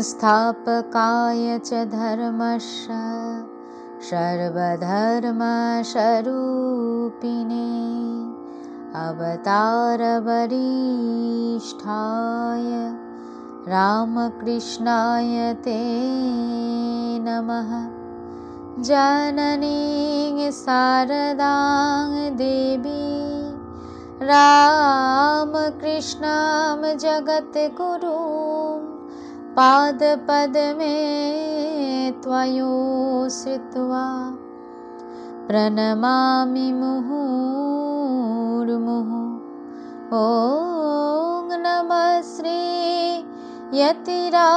संस्थापकाय च धर्मस्य सर्वधर्मस्वरूपिणे अवतारवरिष्ठाय रामकृष्णाय ते नमः। जननीं शारदां देवी रामकृष्णं जगद्गुरुं पादपद्मे त्वयोश्रित्वा प्रणमामि मुहुर्मुहुः। ॐ नमः श्री यतिराजाय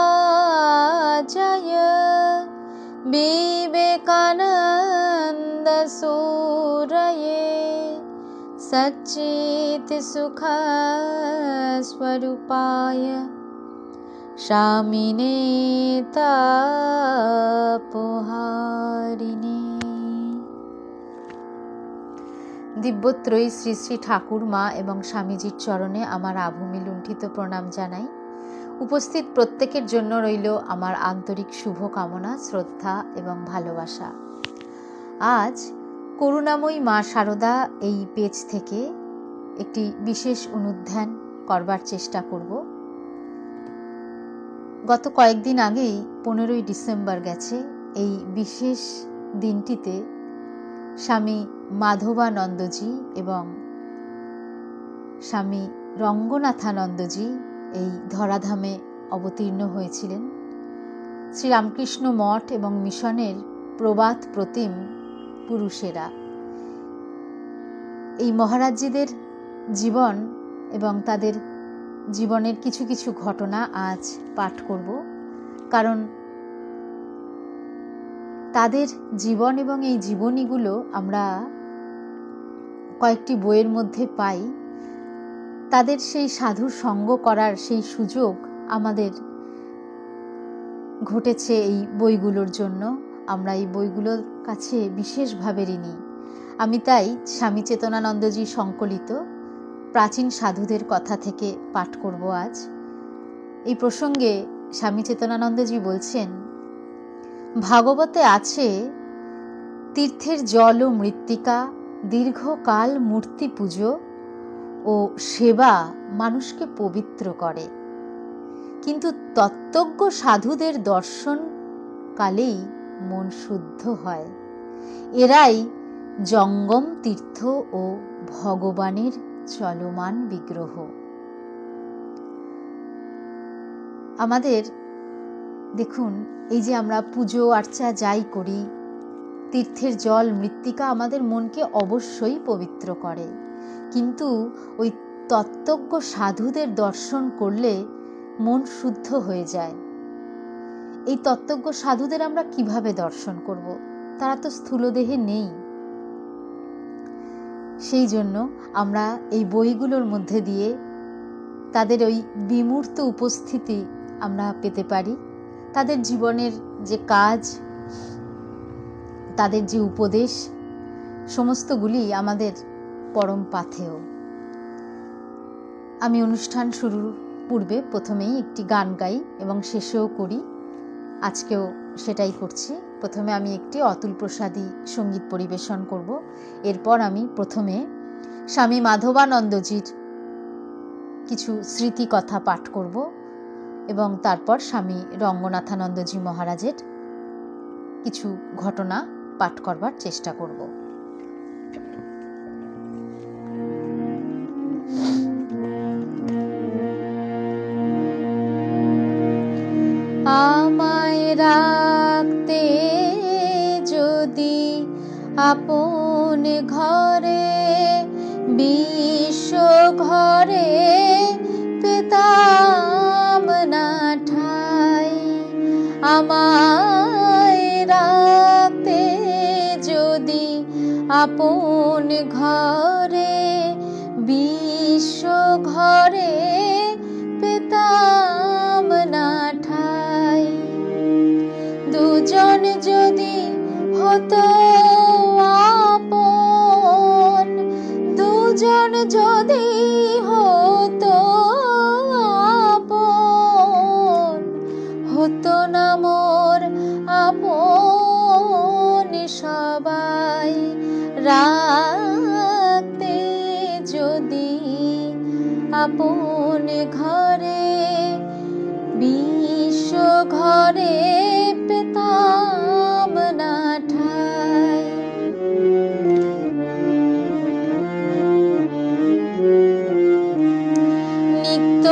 विवेकानन्द सूरये सच्चित् सुख स्वरूपाय शामिने तापहारिणे। দিব্যত্রয়ী শ্রী শ্রী ঠাকুর মা এবং স্বামীজির চরণে আমার আভূমি লুণ্ঠিত প্রণাম জানাই। উপস্থিত প্রত্যেকের জন্য রইল আমার আন্তরিক শুভকামনা, শ্রদ্ধা এবং ভালোবাসা। আজ করুণাময়ী মা শারদা এই পেজ থেকে একটি বিশেষ অনুধ্যান করবার চেষ্টা করব। গত কয়েকদিন আগেই 15ই ডিসেম্বর গেছে। এই বিশেষ দিনটিতে স্বামী মাধবানন্দজি এবং স্বামী রঙ্গনাথানন্দজি এই ধরাধামে অবতীর্ণ হয়েছিলেন। শ্রীরামকৃষ্ণ মঠ এবং মিশনের প্রবাদ প্রতিম পুরুষেরা। এই মহারাজজিদের জীবন এবং তাদের জীবনের কিছু কিছু ঘটনা আজ পাঠ করব, কারণ তাদের জীবন এবং এই জীবনীগুলো আমরা কয়েকটি বইয়ের মধ্যে পাই। তাদের সেই সাধুর সঙ্গ করার সেই সুযোগ আমাদের ঘটেছে এই বইগুলোর জন্য। আমরা এই বইগুলোর কাছে বিশেষভাবে ঋণী। আমি তাই স্বামী চেতনানন্দজি সংকলিত প্রাচীন সাধুদের কথা থেকে পাঠ করব আজ। এই প্রসঙ্গে স্বামী চেতনানন্দজি বলছেন, ভাগবতে আছে তীর্থের জল ও মৃত্তিকা, দীর্ঘকাল মূর্তি পুজো ও সেবা মানুষকে পবিত্র করে, কিন্তু তত্ত্বজ্ঞ সাধুদের দর্শন কালেই মন শুদ্ধ হয়। এরাই জঙ্গম তীর্থ ও ভগবানের চলমান বিগ্রহ। আমাদের দেখুন, এই যে আমরা পুজো আর্চা যাই করি, তীর্থের জল মৃত্তিকা আমাদের মনকে অবশ্যই পবিত্র করে, কিন্তু ওই তত্ত্বজ্ঞ সাধুদের দর্শন করলে মন শুদ্ধ হয়ে যায়। এই তত্ত্বজ্ঞ সাধুদের আমরা কিভাবে দর্শন করব? তারা তো স্থূলদেহে নেই। সেই জন্য আমরা এই বইগুলোর মধ্যে দিয়ে তাদের ওই বিমূর্ত উপস্থিতি আমরা পেতে পারি। তাদের জীবনের যে কাজ, তাদের যে উপদেশ, সমস্তগুলি আমাদের পরম পাথেয়। আমি অনুষ্ঠান শুরুর পূর্বে প্রথমেই একটি গান গাই এবং শেষেও করি। আজকেও সেটাই করছি। প্রথমে আমি একটি অতুল প্রসাদী সঙ্গীত পরিবেশন করব। এরপর আমি প্রথমে স্বামী মাধবানন্দজির কিছু স্মৃতি কথা পাঠ করব এবং তারপর স্বামী রঙ্গনাথানন্দজি মহারাজের কিছু ঘটনা পাঠ করবার চেষ্টা করব। আমায় রাখতে যদি আপন ঘরে, বিশ্ব ঘরে পেতাম না ঠাই। আমায় রাখতে যদি আপন ঘরে, বিশ্ব ঘরে পেতাম না ঠাই। দুজন যদি হতো আপন, দুজন যদি হতো আপন, হতো না মোর আপন সবাই, রাখতে যদি আপন ঘরে, বিশ্ব ঘরে পেতাম না ঠাই। নিত্য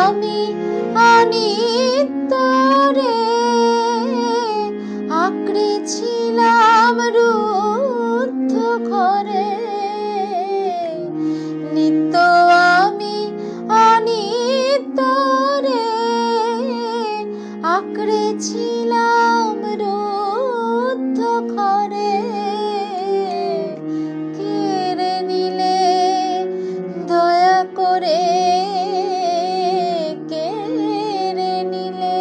আমি অনিত্য রে, আঁকড়ে ছিলাম রুদ্ধ ঘরে। নিত্য আমি অনিত্য রে, আঁকড়ে ছিলাম রুদ্ধ ঘরে। কেড়ে নিলে দয়া করে, কেড়ে নিলে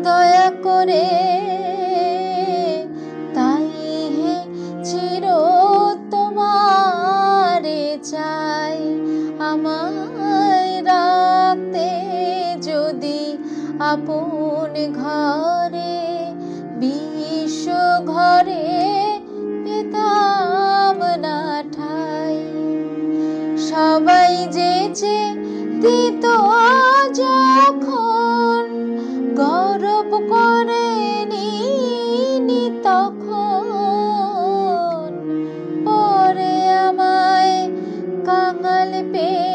দয়া করে, তাই হে চির তোমারে চাই। আমায় রাখতে যদি আপন ঘরে, বিশ্ব ঘরে পেতাম না ঠাই। সবাই যেচে দিত যখন, গৌরব করে নিনি তখন। পরে আমায় কাঙাল পেয়ে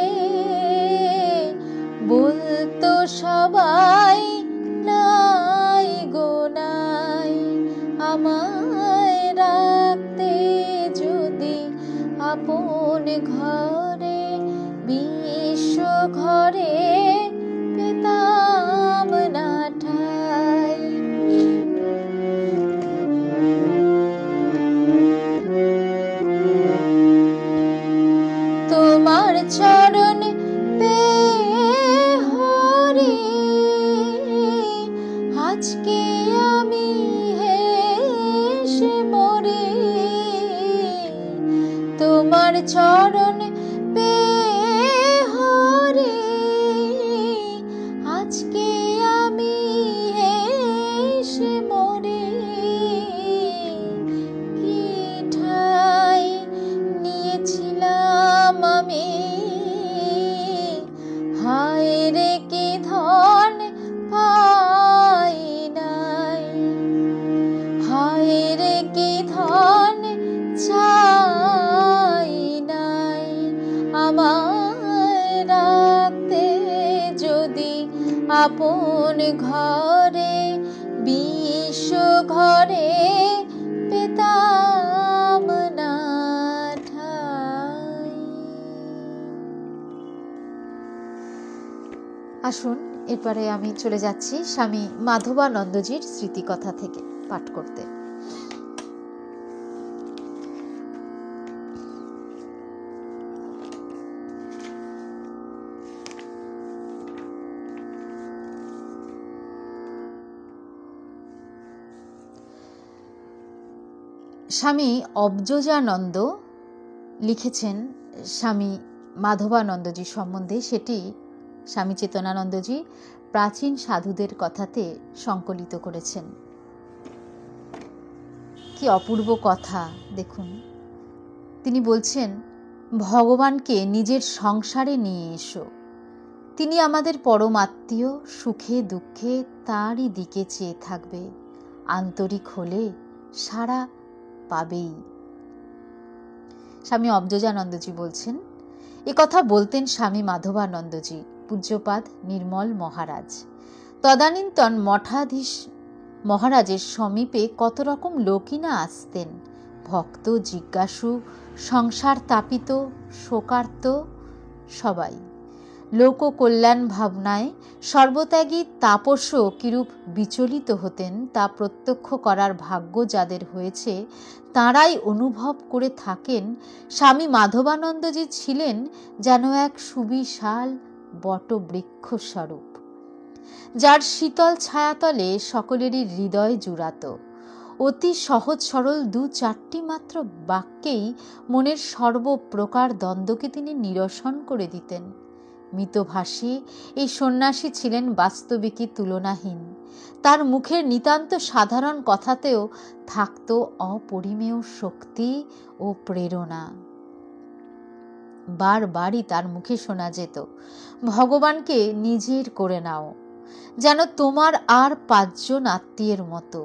বলতো সবাই নাই গো নাই। আমায় রাখতে যদি আপন ঘরে, বিশ্ব ঘরে পেতাম না ঠাই। তোমার চরণ পেয়ে হরি, আজকে আমি হেসে মরি। তোমার চরণ পেয়ে হরি, আজকে আমি হেসে মরি। কি ঠাই নিয়েছিলাম আমি, হায় রে কি ধন পাই নাই। হায় রে কি ধন চাই নাই। আমায় রাখতে যদি আপন ঘরে, বিশ্ব ঘরে পেতাম না ঠাই। আসুন এরপরে আমি চলে যাচ্ছি স্বামী মাধবানন্দজির স্মৃতিকথা থেকে পাঠ করতে। স্বামী অবজোজানন্দ লিখেছেন স্বামী মাধবানন্দজি সম্বন্ধে, সেটি স্বামী চেতনানন্দজি প্রাচীন সাধুদের কথাতে সংকলিত করেছেন। কি অপূর্ব কথা দেখুন। তিনি বলছেন, ভগবানকে নিজের সংসারে নিয়ে এসো। তিনি আমাদের পরমাত্মীয়, সুখে দুঃখে তারই দিকে চেয়ে থাকবে। আন্তরিক হলে সাড়া পাবেই। স্বামী অবজোজানন্দজি বলছেন, এ কথা বলতেন স্বামী মাধবানন্দজি, পূজ্যপাদ নির্মল মহারাজ। তদানীন্তন মঠাধীশ মহারাজের সমীপে কত রকম লোকই না আসতেন। ভক্ত, জিজ্ঞাসু, সংসার তাপিত, শোকার্ত সবাই। লোক কল্যাণ ভাবনায় সর্বত্যাগী তাপসও কিরূপ বিচলিত হতেন তা প্রত্যক্ষ করার ভাগ্য যাদের হয়েছে তাঁরাই অনুভব করে থাকেন। স্বামী মাধবানন্দজি ছিলেন যেন এক সুবিশাল বটবৃক্ষ স্বরূপ, যার শীতল ছায়াতলে সকলেরই হৃদয় জুড়াত। অতি সহজ সরল ২-৪টি মাত্র বাক্যেই মনের সর্বপ্রকার দ্বন্দ্বকে তিনি নিরসন করে দিতেন। মিতভাষী এই সন্ন্যাসী ছিলেন বাস্তবিকই তুলনাহীন। তার মুখের নিতান্ত সাধারণ কথাতেও থাকত অপরিমেয় শক্তি ও প্রেরণা। বারবারই তার মুখে শোনা যেত, ভগবানকে নিজের করে নাও, যেন তোমার আর 5 জন আত্মীয়ের মতো।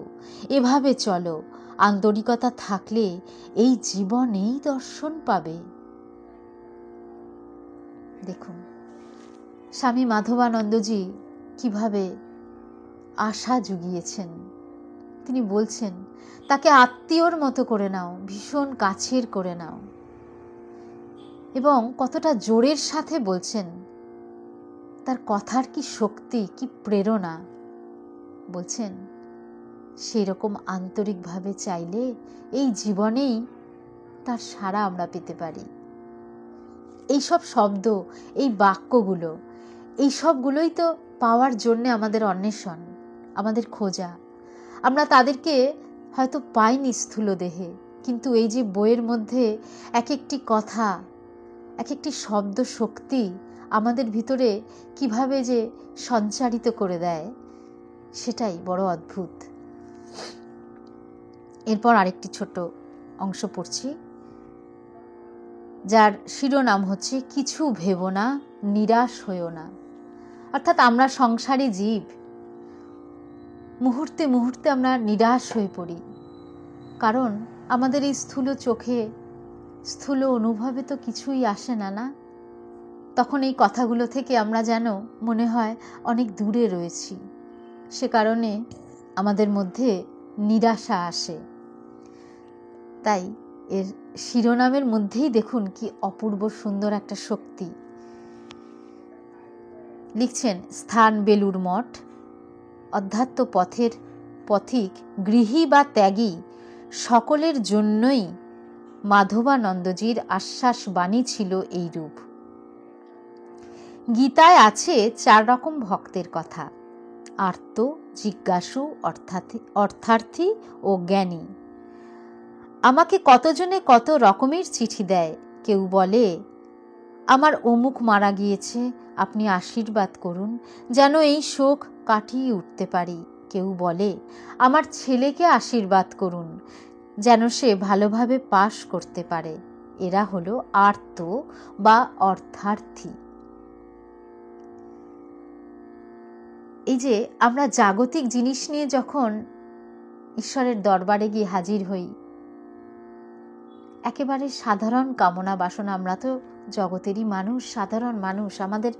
এভাবে চলো, আন্তরিকতা থাকলে এই জীবনেই দর্শন পাবে। দেখুন স্বামী মাধবানন্দজি কিভাবে আশা জুগিয়েছেন। তিনি বলছেন তাকে আত্মীয়র মতো করে নাও, ভীষণ কাছের করে নাও, এবং কতটা জোরের সাথে বলছেন। তার কথার কি শক্তি, কি প্রেরণা। বলছেন সেই রকম আন্তরিকভাবে চাইলে এই জীবনেই তার সাড়া আমরা পেতে পারি। এই সব শব্দ, এই বাক্যগুলো, এই সবগুলোই তো পাওয়ার জন্যে আমাদের অন্বেষণ, আমাদের খোঁজা। আমরা তাদেরকে হয়তো পাইনি স্থূল দেহে, কিন্তু এই যে বইয়ের মধ্যে এক একটি কথা, এক একটি শব্দ শক্তি আমাদের ভিতরে কিভাবে যে সঞ্চারিত করে দেয়, সেটাই বড় অদ্ভুত। এরপর আরেকটি ছোট অংশ পড়ছি, যার শিরোনাম হচ্ছে কিছু ভেবো না, নিরাশ হইও না। অর্থাৎ আমরা সংসারী জীব, মুহূর্তে মুহূর্তে আমরা নিরাশ হয়ে পড়ি, কারণ আমাদের এই স্থূল চোখে, স্থূল অনুভবে তো কিছুই আসে না। না, তখন এই কথাগুলো থেকে আমরা যেন মনে হয় অনেক দূরে রয়েছি, সে কারণে আমাদের মধ্যে নিরাশা আসে। তাই এর শিরোনামের মধ্যেই দেখুন কি অপূর্ব সুন্দর একটা শক্তি। লিখছেন, স্থান বেলুর মঠ, অধ্যাত্ম পথের পথিক গৃহী বা ত্যাগী সকলের জন্যই মাধবানন্দজির আশ্বাস বাণী ছিল এই রূপ। গীতায় আছে 4 রকম ভক্তের কথা, আর্ত, জিজ্ঞাসু, অর্থার্থী ও জ্ঞানী। আমাকে কতজনে কত রকমের চিঠি দেয়। কেউ বলে আমার অমুক মারা গিয়েছে, আপনি আশীর্বাদ করুন যেন এই শোক কাটিয়ে উঠতে পারি। কেউ বলে আমার ছেলেকে আশীর্বাদ করুন যেন সে ভালোভাবে পাশ করতে পারে। এরা হলো আর্ত বা অর্থার্থী। এই যে আমরা জাগতিক জিনিস নিয়ে যখন ঈশ্বরের দরবারে গিয়ে হাজির হই, একেবারে সাধারণ কামনা বাসনা, আমরা তো জগতেরই মানুষ, সাধারণ মানুষ, আমাদের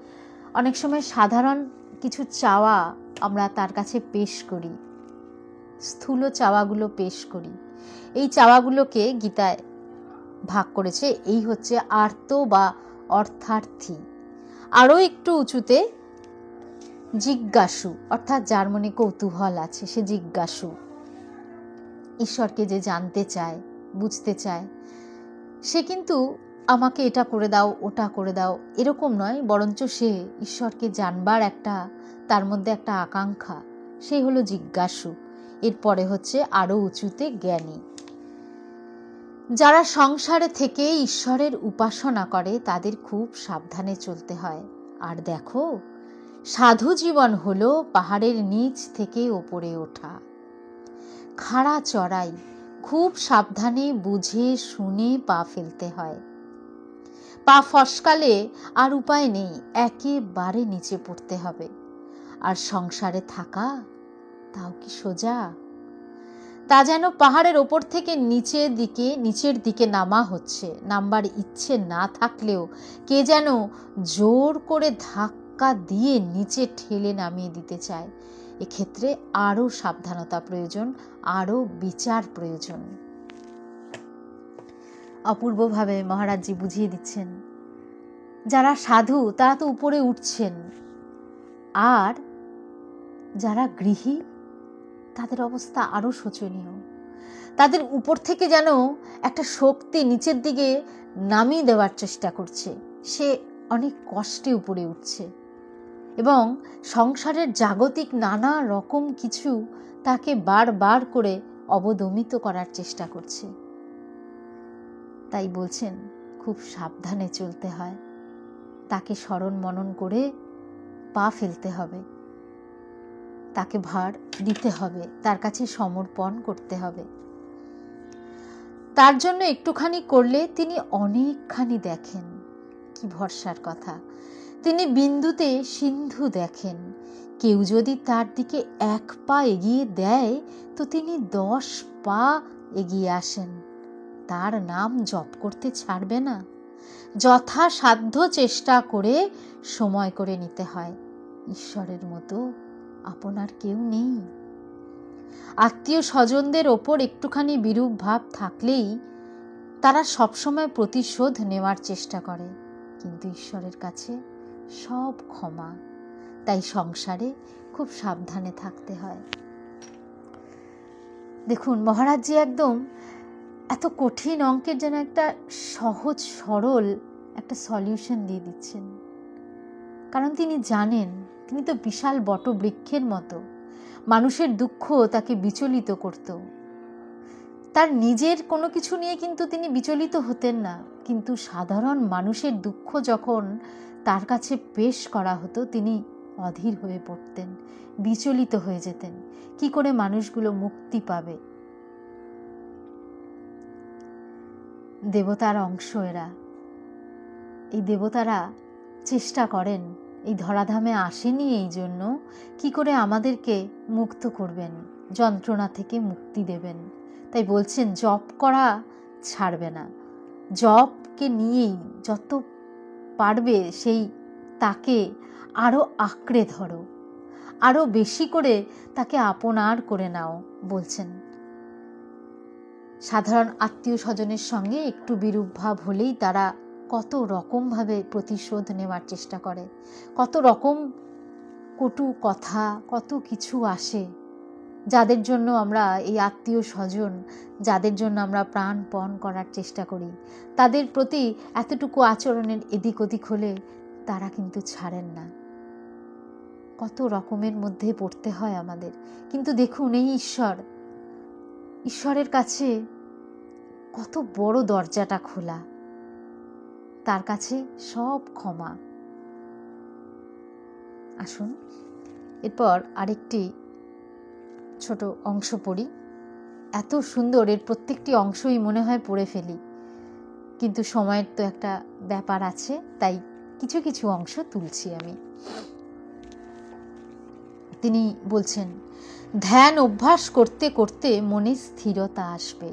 অনেক সময় সাধারণ কিছু চাওয়া আমরা তার কাছে পেশ করি, স্থূল চাওয়াগুলো পেশ করি। এই চাওয়াগুলোকে গীতায় ভাগ করেছে, এই হচ্ছে আর্ত বা অর্থার্থী। আরও একটু উঁচুতে জিজ্ঞাসু, অর্থাৎ যার মনে কৌতূহল আছে, সে জিজ্ঞাসু, ঈশ্বরকে যে জানতে চায়, বুঝতে চায়। সে কিন্তু আমাকে এটা করে দাও, ওটা করে দাও, এরকম নয়, বরঞ্চ সে ঈশ্বরকে জানবার একটা, তার মধ্যে একটা আকাঙ্ক্ষা, সেই হলো জিজ্ঞাসু। এরপরে হচ্ছে আরও উঁচুতে জ্ঞানী। যারা সংসারে থেকে ঈশ্বরের উপাসনা করে তাদের খুব সাবধানে চলতে হয়। আর দেখো, সাধু জীবন হলো পাহাড়ের নিচ থেকে ওপরে ওঠা, খাড়া চড়াই, খুব সাবধানে বুঝে শুনে পা ফেলতে হয়। পা ফসকালে আর উপায় নেই, একেবারে নিচে পড়তে হবে। আর সংসারে থাকা, তাও কি সোজা? তা যেন পাহাড়ের ওপর থেকে নিচের দিকে নামা হচ্ছে। নামবার ইচ্ছে না থাকলেও কে যেন জোর করে ধাক্কা দিয়ে নিচে ঠেলে নামিয়ে দিতে চায়। এক্ষেত্রে আরও সাবধানতা প্রয়োজন, আরও বিচার প্রয়োজন। অপূর্বভাবে মহারাজজি বুঝিয়ে দিচ্ছেন, যারা সাধু তারা তো উপরে উঠছেন, আর যারা গৃহী তাদের অবস্থা আরও শোচনীয়। তাদের উপর থেকে যেন একটা শক্তি নিচের দিকে নামিয়ে দেওয়ার চেষ্টা করছে। সে অনেক কষ্টে উপরে উঠছে এবং সংসারের জাগতিক নানা রকম কিছু তাকে বারবার করে অবদমিত করার চেষ্টা করছে। তাই বলছেন খুব সাবধানে চলতে হয়। তাকে স্মরণ মনন করে পা ফেলতে হবে, তাকে ভার দিতে হবে, তার কাছে সমর্পণ করতে হবে। তার জন্য একটুখানি করলে তিনি অনেকখানি দেখেন। কি ভরসার কথা! তিনি বিন্দুতে সিন্ধু দেখেন। কেউ যদি তার দিকে 1 পা এগিয়ে দেয় তো তিনি 10 পা এগিয়ে আসেন। তার নাম জপ করতে ছাড়বে না। যথাসাধ্য চেষ্টা করে সময় করে নিতে হয়। ঈশ্বরের মতো আপনার কেউ নেই। আত্মীয় স্বজনদের ওপর একটুখানি বিরূপ ভাব থাকলেই তারা সবসময় প্রতিশোধ নেওয়ার চেষ্টা করে, কিন্তু ঈশ্বরের কাছে সব ক্ষমা। তাই সংসারে খুব সাবধানে থাকতে হয়। দেখুন, মহারাজজি একদম এত কঠিন অঙ্কের যেন একটা সহজ সরল একটা সলিউশন দিয়ে দিচ্ছেন। কারণ তিনি জানেন, তিনি তো বিশাল বটবৃক্ষের মতো। মানুষের দুঃখ তাকে বিচলিত করত। তার নিজের কোনো কিছু নিয়ে কিন্তু তিনি বিচলিত হতেন না, কিন্তু সাধারণ মানুষের দুঃখ যখন তার কাছে পেশ করা হতো তিনি অধীর হয়ে পড়তেন, বিচলিত হয়ে যেতেন। কি করে মানুষগুলো মুক্তি পাবে? দেবতার অংশ এরা। এই দেবতারা চেষ্টা করেন, এই ধরাধামে আসেনি এই জন্য কি করে আমাদেরকে মুক্ত করবেন, যন্ত্রণা থেকে মুক্তি দেবেন। তাই বলছেন জপ করা ছাড়বে না। জপকে নিয়েই যত পারবে সেই তাকে আরও আঁকড়ে ধরো, আরও বেশি করে তাকে আপনার করে নাও বলছেন। সাধারণ আত্মীয় স্বজনের সঙ্গে একটু বিরূপ ভাব হলেই তারা কত রকমভাবে প্রতিশোধ নেওয়ার চেষ্টা করে, কত রকম কটু কথা, কত কিছু আসে। যাদের জন্য আমরা এই আত্মীয় স্বজন, যাদের জন্য আমরা প্রাণপণ করার চেষ্টা করি, তাদের প্রতি এতটুকু আচরণের এদিক ওদিক হলে তারা কিন্তু ছাড়েন না। কত রকমের মধ্যে পড়তে হয় আমাদের। কিন্তু দেখুন, এই ঈশ্বরের কাছে কত বড় দরজাটা খোলা, তার কাছে সব ক্ষমা। আসুন এরপর আরেকটি ছোট অংশ পড়ি। এত সুন্দর, এর প্রত্যেকটি অংশই মনে হয় পড়ে ফেলি, কিন্তু সময়ের তো একটা ব্যাপার আছে, তাই কিছু কিছু অংশ তুলছি আমি। তিনি বলছেন, ধ্যান অভ্যাস করতে করতে মনে স্থিরতা আসবে।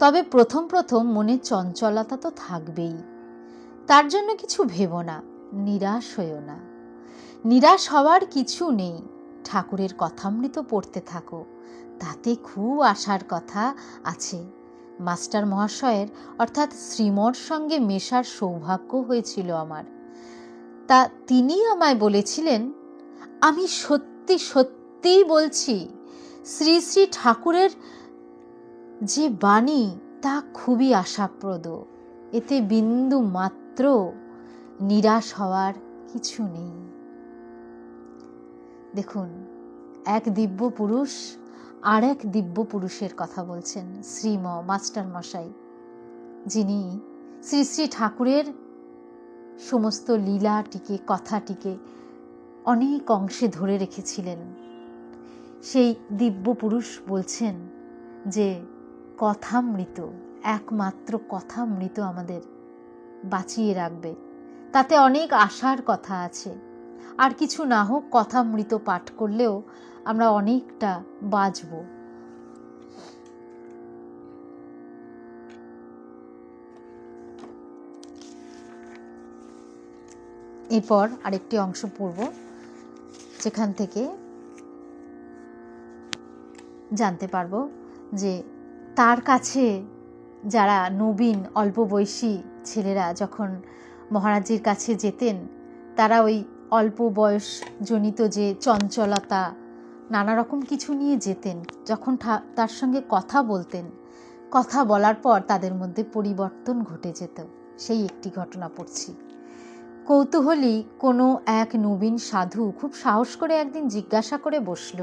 তবে প্রথম প্রথম মনে চঞ্চলতা তো থাকবেই। তার জন্য কিছু ভেবো না, নিরাশ হইও না। নিরাশ হওয়ার কিছু নেই। ঠাকুরের কথামৃত পড়তে থাকো, তাতে খুব আশার কথা আছে। মাস্টার মহাশয়ের অর্থাৎ শ্রীমর সঙ্গে মেশার সৌভাগ্য হয়েছিল আমার। তা তিনি আমায় বলেছিলেন, আমি সত্যি সত্যিই বলছি, শ্রী শ্রী ঠাকুরের যে বাণী তা খুবই আশাপ্রদ। এতে বিন্দু মাত্র নিরাশ হওয়ার কিছু নেই। দেখুন, এক দিব্য পুরুষ আর এক দিব্য পুরুষের কথা বলছেন, শ্রীম মাস্টার মশাই, যিনি শ্রী শ্রী ঠাকুরের সমস্ত লীলাটিকে, কথাটিকে অনেক অংশে ধরে রেখেছিলেন। সেই দিব্য পুরুষ বলছেন যে কথামৃত, একমাত্র কথামৃত আমাদের বাঁচিয়ে রাখবে। তাতে অনেক আশার কথা আছে। আর কিছু না হোক, কথামৃত পাঠ করলেও আমরা অনেকটা বাঁচব। এরপর আরেকটি অংশ পড়ব, যেখান থেকে জানতে পারবো যে তার কাছে যারা নবীন অল্প বয়সী ছেলেরা যখন মহারাজজির কাছে যেতেন, তারা ওই অল্প বয়স জনিত যে চঞ্চলতা, নানা রকম কিছু নিয়ে যেতেন। যখন তার সঙ্গে কথা বলতেন, কথা বলার পর তাদের মধ্যে পরিবর্তন ঘটে যেত। সেই একটি ঘটনা পড়ছি। কৌতূহলী কোনো এক নবীন সাধু খুব সাহস করে একদিন জিজ্ঞাসা করে বসল,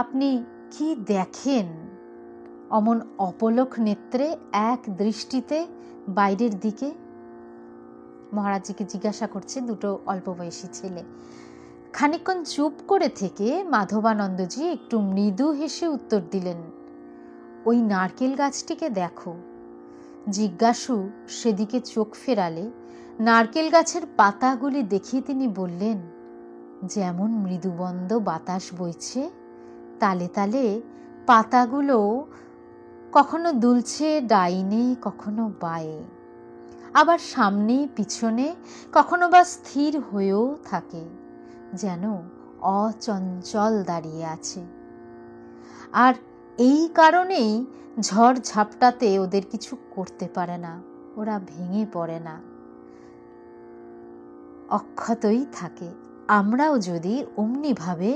আপনি কি দেখেন? অমন অপলক নেত্রে এক দৃষ্টিতে বাইরের দিকে। মহারাজজিকে জিজ্ঞাসা করছে দুটো অল্প বয়সী ছেলে। খানিকক্ষণ চুপ করে থেকে মাধবানন্দজি একটু মৃদু হেসে উত্তর দিলেন, ওই নারকেল গাছটিকে দেখো। জিজ্ঞাসু সেদিকে চোখ ফেরালে নারকেল গাছের পাতাগুলি দেখিয়ে তিনি বললেন, যেমন মৃদুবন্দ বাতাস বইছে, তালে তালে পাতাগুলো কখনো দুলছে ডাইনে, কখনো বায়ে, আবার সামনে পিছনে, কখনো বা স্থির হয়েও থাকে, যেন অচঞ্চল দাঁড়িয়ে আছে। আর এই কারণেই ঝড় ঝাপটাতে ওদের কিছু করতে পারে না, ওরা ভেঙে পড়ে না, অক্ষতই থাকে। আমরাও যদি অমনিভাবে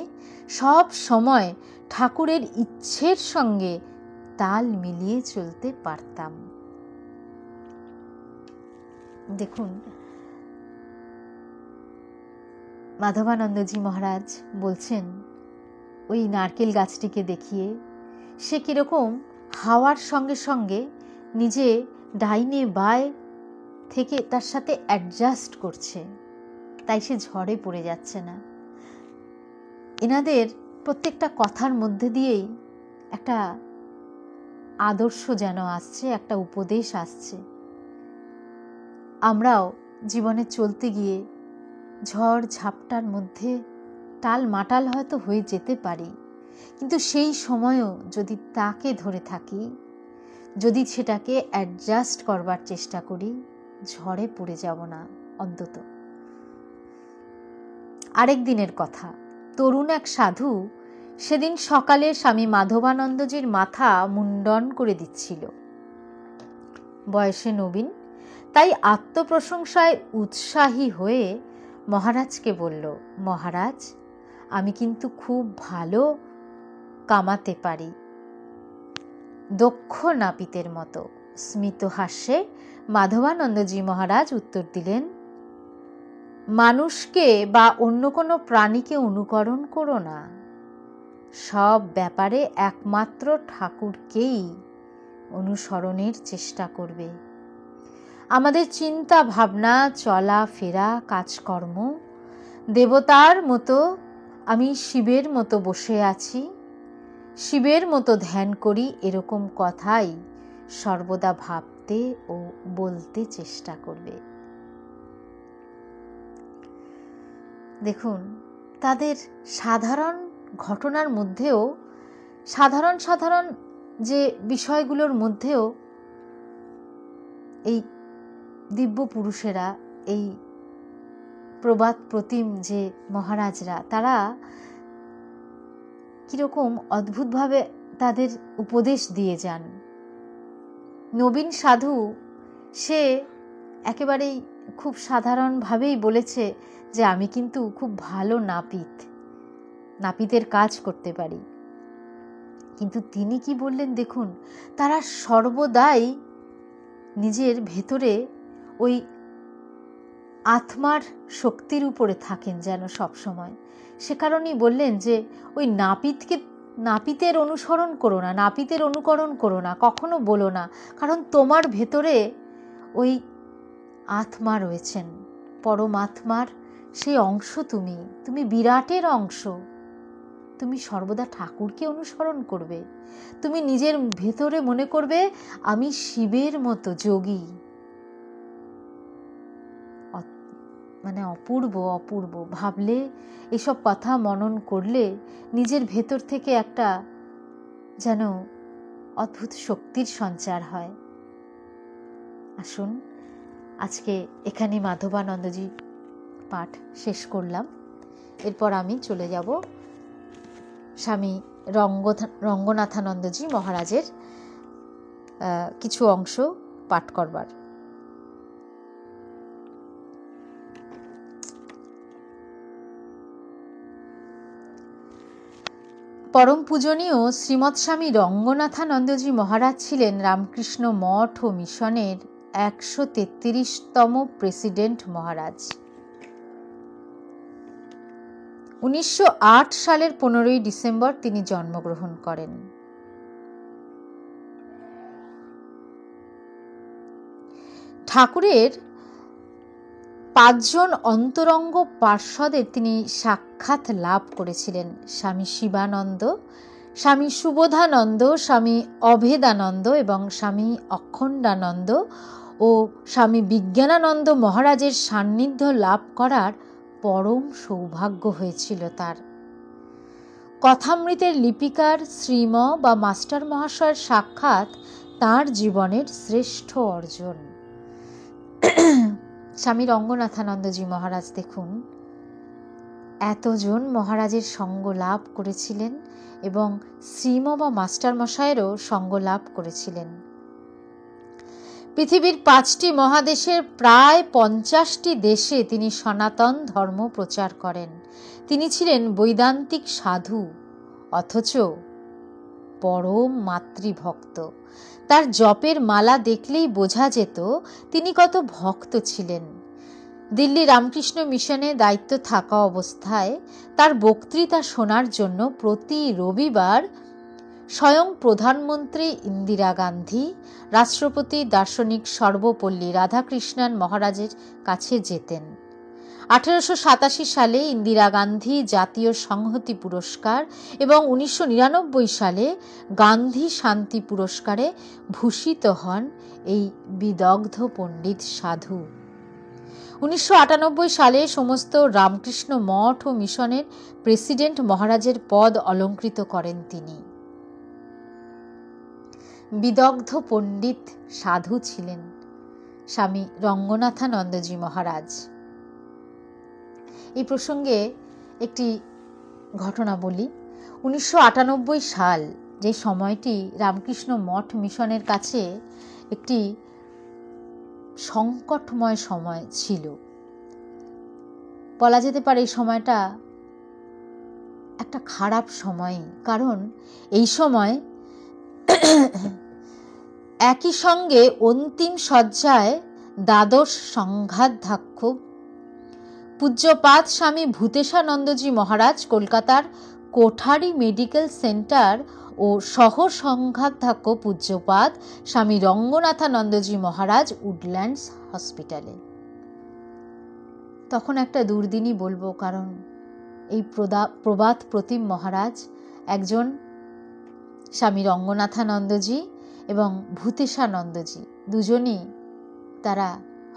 সব সময় ঠাকুরের ইচ্ছের সঙ্গে তাল মিলিয়ে চলতে পারতাম। দেখুন, মাধবানন্দজি মহারাজ বলছেন ওই নারকেল গাছটিকে দেখিয়ে সে কিরকম হাওয়ার সঙ্গে সঙ্গে নিজে ডাইনে বায় থেকে তার সাথে অ্যাডজাস্ট করছে, তাই সে ঝড়ে পড়ে যাচ্ছে না। এনাদের প্রত্যেকটা কথার মধ্যে দিয়েই একটা আদর্শ যেন আসছে, একটা উপদেশ আসছে। আমরাও জীবনে চলতে গিয়ে ঝড় ঝাপটার মধ্যে টাল মাটাল হয়তো হয়ে যেতে পারি, কিন্তু সেই সময়ও যদি তাকে ধরে থাকি, যদি সেটাকে অ্যাডজাস্ট করবার চেষ্টা করি, ঝড়ে পড়ে যাব না অন্তত। আরেক দিনের কথা, তরুণ এক সাধু সেদিন সকালে স্বামী মাধবানন্দজির মাথা মুন্ডন করে দিচ্ছিল। বয়সে নবীন, তাই আত্মপ্রশংসায় উৎসাহী হয়ে মহারাজকে বলল, মহারাজ, আমি কিন্তু খুব ভালো কামাতে পারি, দক্ষ নাপিতের মতো। স্মিত হাস্যে মাধবানন্দজি মহারাজ উত্তর দিলেন, মানুষকে বা অন্য কোনো প্রাণীকে অনুকরণ করো না, সব ব্যাপারে একমাত্র ঠাকুরকেই অনুসরণের চেষ্টা করবে। আমাদের চিন্তা ভাবনা, চলা ফেরা, কাজকর্ম দেবতার মতো, আমি শিবের মতো বসে আছি, শিবের মতো ধ্যান করি, এরকম কথাই সর্বদা ভাবতে ও বলতে চেষ্টা করবে। দেখুন, তাদের সাধারণ ঘটনার মধ্যেও, সাধারণ সাধারণ যে বিষয়গুলোর মধ্যেও এই দিব্য পুরুষেরা, এই প্রবাদ প্রতিম যে মহারাজরা, তারা কিরকম অদ্ভুতভাবে তাদের উপদেশ দিয়ে যান। নবীন সাধু সে একেবারেই খুব সাধারণভাবেই বলেছে যে আমি কিন্তু খুব ভালো নাপিত, নাপিতের কাজ করতে পারি। কিন্তু তিনি কি বললেন দেখুন, তারা সর্বদাই নিজের ভেতরে ওই আত্মার শক্তির উপরে থাকেন যেন সব সময়। সে কারণেই বললেন যে ওই নাপিতের অনুসরণ করো না, নাপিতের অনুকরণ করো না, কখনো বলো না, কারণ তোমার ভেতরে ওই আত্মা রয়েছেন, পরমাত্মার সেই অংশ, তুমি বিরাটের অংশ, তুমি সর্বদা ঠাকুরকে অনুসরণ করবে। তুমি নিজের ভেতরে মনে করবে আমি শিবের মতো যোগী। মানে অপূর্ব অপূর্ব, ভাবলে এসব কথা মনন করলে নিজের ভেতর থেকে একটা যেন অদ্ভুত শক্তির সঞ্চার হয়। আসুন, আজকে এখানে মাধবানন্দজি পাঠ শেষ করলাম। এরপর আমি চলে যাব স্বামী রঙ্গনাথানন্দজি মহারাজের কিছু অংশ পাঠ করবার। পরম পূজনীয় শ্রীমৎ স্বামী রঙ্গনাথানন্দজি মহারাজ ছিলেন রামকৃষ্ণ মঠ ও মিশনের 133তম প্রেসিডেন্ট মহারাজ। 1908 সালের 15ই ডিসেম্বর তিনি জন্মগ্রহণ করেন। ঠাকুরের 5জন অন্তরঙ্গ পার্ষদের তিনি সাক্ষাৎ লাভ করেছিলেন। স্বামী শিবানন্দ, স্বামী সুবোধানন্দ, স্বামী অভেদানন্দ এবং স্বামী অখণ্ডানন্দ ও স্বামী বিজ্ঞানানন্দ মহারাজের সান্নিধ্য লাভ করার পরম সৌভাগ্য হয়েছিল তার। কথামৃতের লিপিকার শ্রীম বা মাস্টার মহাশয়ের সাক্ষাৎ তার জীবনের শ্রেষ্ঠ অর্জন। স্বামী রঙ্গনাথানন্দজি মহারাজ দেখুন, এতজন মহারাজের সঙ্গ লাভ করেছিলেন এবং শ্রীম বা মাস্টার মশাইয়েরও সঙ্গ লাভ করেছিলেন। পৃথিবীর 5টি মহাদেশের প্রায় 50টি দেশে তিনি সনাতন ধর্ম প্রচার করেন। তিনি ছিলেন বৈদান্তিক সাধু, অথচ পরম মাতৃভক্ত। তার জপের মালা দেখলেই বোঝা যেত তিনি কত ভক্ত ছিলেন। দিল্লি রামকৃষ্ণ মিশনে দায়িত্ব থাকা অবস্থায় তার বক্তৃতা শোনার জন্য প্রতি রবিবার স্বয়ং প্রধানমন্ত্রী ইন্দিরা গান্ধী, রাষ্ট্রপতি দার্শনিক সর্বপল্লী রাধাকৃষ্ণন মহারাজের কাছে যেতেন। 1887 সালে ইন্দিরা গান্ধী জাতীয় সংহতি পুরস্কার এবং 1999 সালে গান্ধী শান্তি পুরস্কারে ভূষিত হন এই বিদগ্ধ পণ্ডিত সাধু। 1998 সালে সমস্ত রামকৃষ্ণ মঠ ও মিশনের প্রেসিডেন্ট মহারাজের পদ অলঙ্কৃত করেন তিনি। বিদগ্ধ পণ্ডিত সাধু ছিলেন স্বামী রঙ্গনাথানন্দজি মহারাজ। এই প্রসঙ্গে একটি ঘটনা বলি। 1998 সাল, যে সময়টি রামকৃষ্ণ মঠ মিশনের কাছে একটি সংকটময় সময় ছিল, বলা যেতে পারে এই সময়টা একটা খারাপ সময়। কারণ এই সময় একই সঙ্গে অন্তিম শয্যায় দ্বাদশ সংঘাতাধ্যাক্ষ পূজ্যপাদ স্বামী ভূতেশানন্দজি মহারাজ কলকাতার কোঠারি মেডিকেল সেন্টার ও সহ সংঘাতাধ্যাক্ষ পূজ্যপাদ স্বামী রঙ্গনাথানন্দজি মহারাজ উডল্যান্ডস হসপিটালে। তখন একটা দুর্দিনই বলবো, কারণ এই প্রবাদ প্রতিম মহারাজ একজন স্বামী রঙ্গনাথানন্দজি এবং ভূতেশানন্দজি দুজনই তারা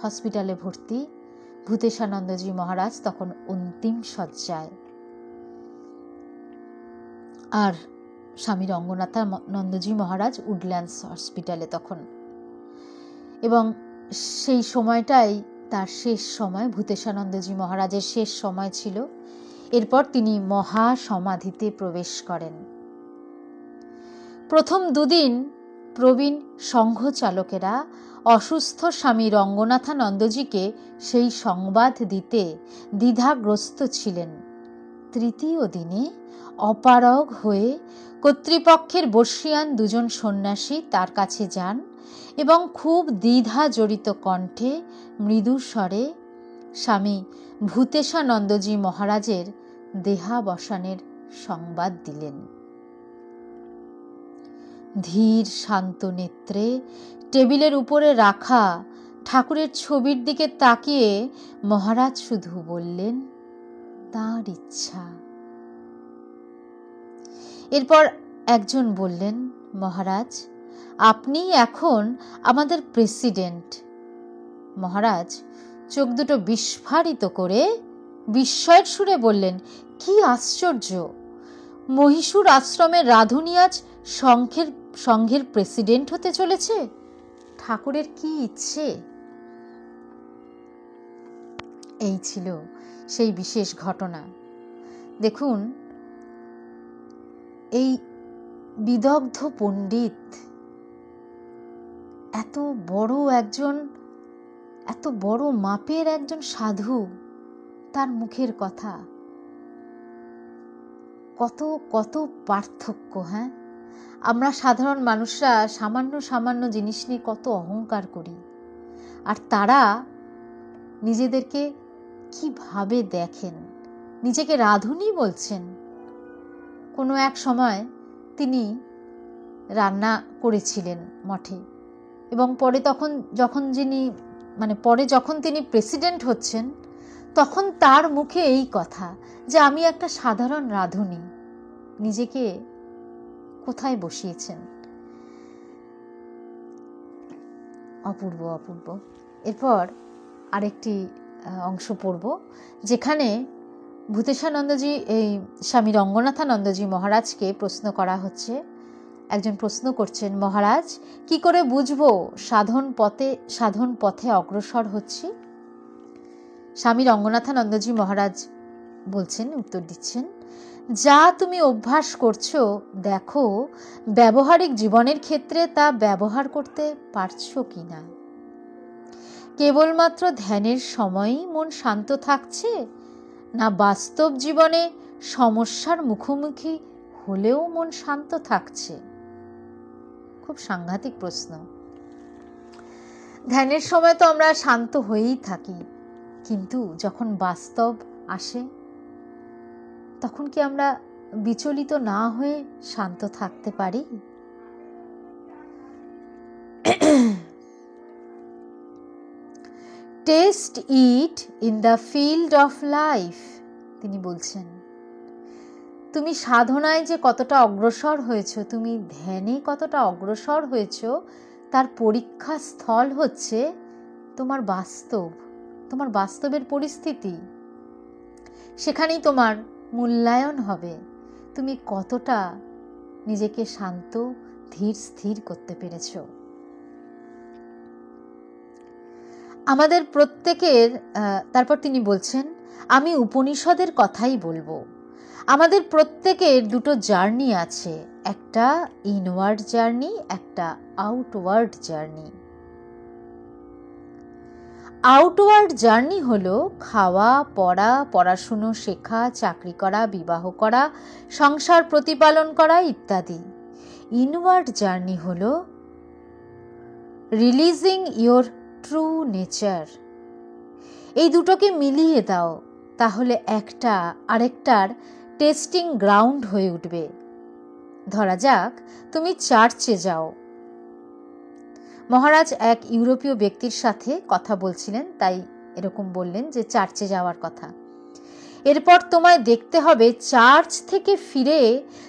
হসপিটালে ভর্তি। ভূতেশানন্দজি মহারাজ তখন অন্তিম শয্যায়, আর স্বামী রঙ্গনাথানন্দজি মহারাজ উডল্যান্ডস হসপিটালে তখন। এবং সেই সময়টাই তার শেষ সময়, ভূতেশানন্দজি মহারাজের শেষ সময় ছিল। এরপর তিনি মহাসমাধিতে প্রবেশ করেন। প্রথম দুদিন প্রবীণ সংঘ চালকেরা অসুস্থ স্বামী রঙ্গনাথানন্দজিকে সেই সংবাদ দিতে দ্বিধাগ্রস্ত ছিলেন। তৃতীয় দিনে অপারগ হয়ে কর্তৃপক্ষের বর্ষীয়ান 2জন সন্ন্যাসী তার কাছে যান এবং খুব দ্বিধা জড়িত কণ্ঠে মৃদু স্বরে স্বামী ভূতেশানন্দজি মহারাজের দেহাবসানের সংবাদ দিলেন। ধীর শান্ত নেত্রে টেবিলের উপরে রাখা ঠাকুরের ছবির দিকে তাকিয়ে মহারাজ শুধু বললেন, তাঁর ইচ্ছা। এরপর একজন বললেন, মহারাজ, আপনি এখন আমাদের প্রেসিডেন্ট। মহারাজ চোখ দুটো বিস্ফারিত করে বিস্ময়ের সুরে বললেন, কি আশ্চর্য! মহীশূর আশ্রমের রাধুনী আজ সংঘের প্রেসিডেন্ট হতে চলেছে। ঠাকুরের কি ইচ্ছে! এই ছিল সেই বিশেষ ঘটনা। দেখুন, এই বিদগ্ধ পণ্ডিত এত বড় মাপের একজন সাধু, তার মুখের কথা কত পার্থক্য। হ্যাঁ, আমরা সাধারণ মানুষরা সামান্য জিনিস নিয়ে কত অহংকার করি, আর তারা নিজেদেরকে কিভাবে দেখেন, নিজেকে রাধুনী বলছেন। কোনো এক সময় তিনি রান্না করেছিলেন মঠে, এবং পরে যখন যিনি মানে পরে যখন তিনি প্রেসিডেন্ট হচ্ছেন তখন তার মুখে এই কথা যে আমি একটা সাধারণ রাঁধুনি, নিজেকে কোথায় বসিয়েছেন। অপূর্ব অপূর্ব। এরপর আরেকটি অংশ পড়ব যেখানে ভূতেশানন্দজি এই স্বামী রঙ্গনাথানন্দজি মহারাজকে প্রশ্ন করা হচ্ছে। একজন প্রশ্ন করছেন, মহারাজ কি করে বুঝবো সাধন পথে অগ্রসর হচ্ছি? স্বামী রঙ্গনাথানন্দজি মহারাজ বলছেন, উত্তর দিচ্ছেন, যা তুমি অভ্যাস করছো দেখো ব্যবহারিক জীবনের ক্ষেত্রে তা ব্যবহার করতে পারছো কিনা। কেবলমাত্র ধ্যানের সময়ই মন শান্ত থাকছে, না বাস্তব জীবনে সমস্যার মুখোমুখি হলেও মন শান্ত থাকছে? খুব সাংঘাতিক প্রশ্ন। ধ্যানের সময় তো আমরা শান্ত হয়েই থাকি, কিন্তু যখন বাস্তব আসে তখন কি আমরা বিচলিত না হয়ে শান্ত থাকতে পারি? Test it in the field of life, তিনি বলছেন। তুমি সাধনায় যে কতটা অগ্রসর হয়েছ, তুমি ধ্যানে কতটা অগ্রসর হয়েছ, তার পরীক্ষা স্থল হচ্ছে তোমার বাস্তবের পরিস্থিতি। সেখানেই তোমার মূল্যায়ন হবে তুমি কতটা নিজেকে শান্ত ধীর স্থির করতে পেরেছ। আমাদের প্রত্যেকের, তারপর তিনি বলছেন, আমি উপনিষদের কথাই বলবো। আমাদের প্রত্যেকের দুটো জার্নি আছে, একটা ইনওয়ার্ড জার্নি, একটা আউটওয়ার্ড জার্নি। আউটওয়ার্ড জার্নি হলো খাওয়া, পড়া, পড়াশুনো, শেখা, চাকরি করা, বিবাহ করা, সংসার প্রতিপালন করা ইত্যাদি। ইনওয়ার্ড জার্নি হলো রিলিজিং ইয়োর ট্রু নেচার। এই দুটোকে মিলিয়ে দাও, তাহলে একটা আরেকটার টেস্টিং গ্রাউন্ড হয়ে উঠবে। ধরা যাক তুমি চার্চে যাও। মহারাজ এক ইউরোপীয় ব্যক্তির সাথে কথা বলছিলেন, তাই এরকম বললেন যে চার্চে যাওয়ার কথা। এরপর তোমায় দেখতে হবে চার্চ থেকে ফিরে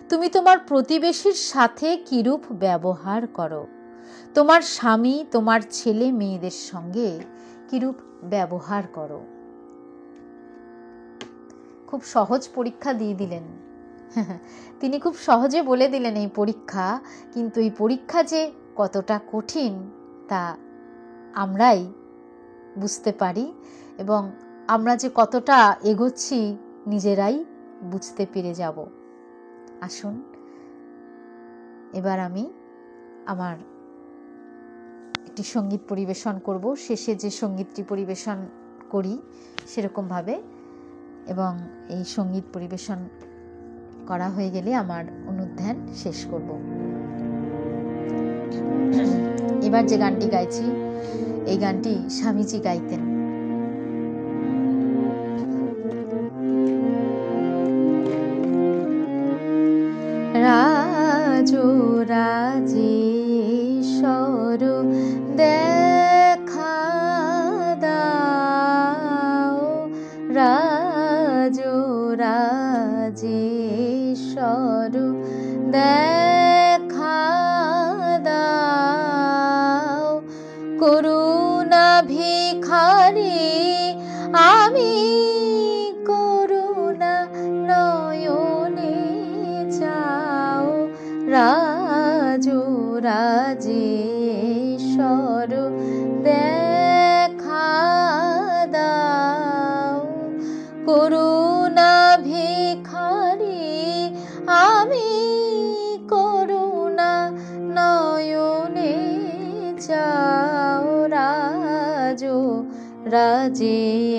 তুমি তোমার প্রতিবেশীর সাথে কিরূপ ব্যবহার করো, তোমার স্বামী, তোমার ছেলে মেয়েদের সঙ্গে কিরূপ ব্যবহার করো। খুব সহজ পরীক্ষা দিয়ে দিলেন। তিনি খুব সহজে বলে দিলেন এই পরীক্ষা, কিন্তু এই পরীক্ষা যে কতটা কঠিন তা আমরাই বুঝতে পারি, এবং আমরা যে কতটা এগোচ্ছি নিজেরাই বুঝতে পেরে যাব। আসুন এবার আমি আমার একটি সঙ্গীত পরিবেশন করব, শেষে যে সঙ্গীতটি পরিবেশন করি সেরকমভাবে, এবং এই সঙ্গীত পরিবেশন করা হয়ে গেলে আমার অনুধ্যান শেষ করব। এবার যে গানটি গাইছি এই গানটি স্বামীজি গাইতেন। রাজো রাজেশ্বর দেখা দাও, রাজো রাজেশ্বর দেখা দাও, করুণা ভিখারি আমি, করুণা নয়নে যাও, রাজো রাজেশ্বর দেখা দাও, করুণা ভিখারি আমি, করুণা নয়নে যাও, রাজো রাজেশ্বর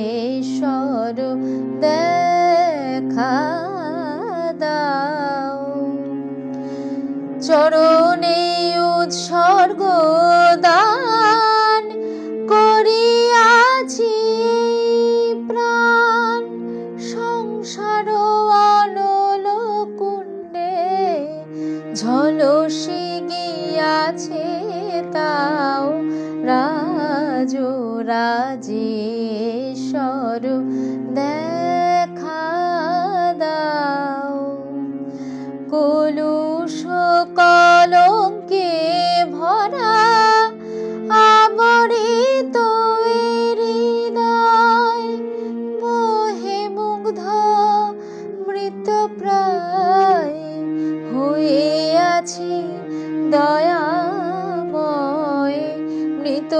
দেখা দাও। চরণে উৎসর্গ দান করিয়াছি প্রাণ, সংসার অনল কুণ্ডে ঝলসে গিয়াছে তাও, রাজো রাজেশ্বর দেখা দাও। কলুষ কলঙ্কে ভরা আমৃত হৃদয়, মোহে মুগ্ধ মৃতপ্রায় হয়ে আছি দয়াময়। মৃত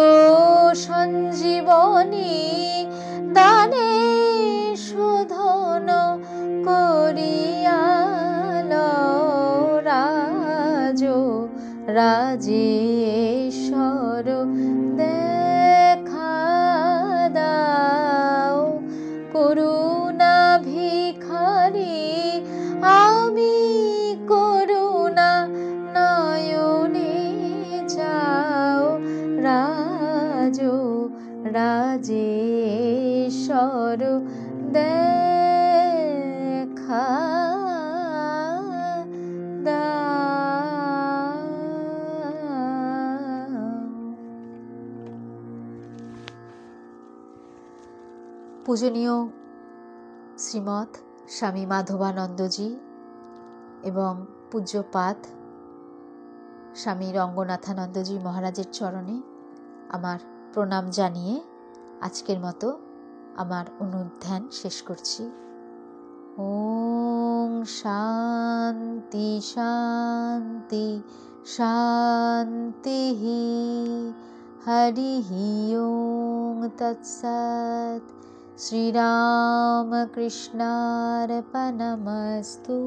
সঞ্জীবনী দানে শোধন করিয়াল রাজেশ্বর দেখা দাও। করুণা ভিখারি আমি, করুণা নয়নে যাও রাজেশ্বর দেখা দাও। পূজনীয় শ্রীমৎ স্বামী মাধবানন্দজি এবং পূজ্যপাদ স্বামী রঙ্গনাথানন্দজি মহারাজের চরণে আমার প্রণাম জানিয়ে আজকের মতো আমার অনুধ্যান শেষ করছি। ওম শান্তি শান্তি শান্তি। হরি ওম তৎসৎ। শ্রীরামকৃষ্ণার্পণমস্তু।